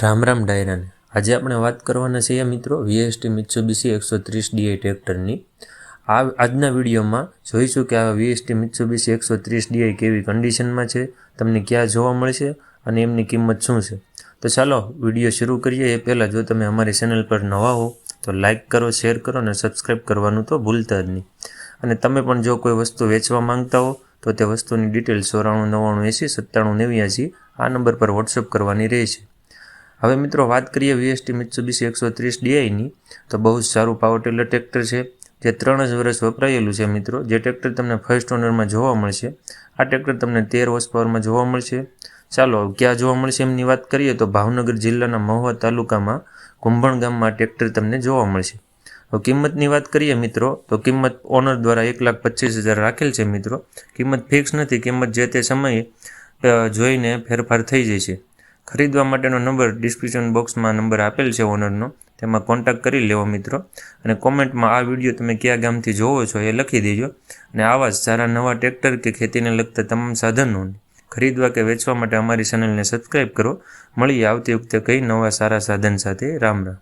રામ રામ ડાયરાને આજે આપણે વાત કરવાના છીએ મિત્રો VST Mitsubishi 130DI ટ્રેક્ટરની. આજના વિડીયોમાં જોઈશું કે આ VST Mitsubishi 130DI કેવી કન્ડિશનમાં છે, તમને ક્યાં જોવા મળશે અને એમની કિંમત શું છે. તો ચાલો વિડીયો શરૂ કરીએ. એ પહેલાં જો તમે અમારી ચેનલ પર નવા હો તો લાઇક કરો, શેર કરો અને સબસ્ક્રાઈબ કરવાનું તો ભૂલતા જ નહીં. અને તમે પણ જો કોઈ વસ્તુ વેચવા માંગતા હો તો તે વસ્તુની ડિટેલ 9499809789 આ નંબર પર વોટ્સઅપ કરવાની રહેશે. હવે મિત્રો વાત કરીએ VST Mitsubishi 130DIની તો બહુ જ સારું પાવર ટેલર ટ્રેક્ટર છે, જે 3 જ વર્ષ વપરાયેલું છે મિત્રો. જે ટ્રેક્ટર તમને ફર્સ્ટ ઓનરમાં જોવા મળશે. આ ટ્રેક્ટર તમને 13 હોર્સ પાવરમાં જોવા મળશે. ચાલો ક્યાં જોવા મળશે એમની વાત કરીએ તો ભાવનગર જિલ્લાના મહુવા તાલુકામાં કુંભણ ગામમાં ટ્રેક્ટર તમને જોવા મળશે. તો કિંમતની વાત કરીએ મિત્રો તો કિંમત ઓનર દ્વારા 1,25,000 રાખેલ છે મિત્રો. કિંમત ફિક્સ નથી, કિંમત જે તે સમયે જોઈને ફેરફાર થઈ જશે. ખરીદવા માટેનો નંબર ડિસ્ક્રિપ્શન બોક્સમાં નંબર આપેલ છે ઓનરનો, તેમાં કોન્ટેક્ટ કરી લેવો મિત્રો. અને કોમેન્ટમાં આ વિડીયો તમે કયા ગામથી જોવો છો એ લખી દેજો. અને આવા જ સારા નવા ટ્રેક્ટર કે ખેતીને લગતા તમામ સાધનોને ખરીદવા કે વેચવા માટે અમારી ચેનલને સબસ્ક્રાઈબ કરો. મળીએ આવતી વખતે કઈ નવા સારા સાધન સાથે. રામ રામ.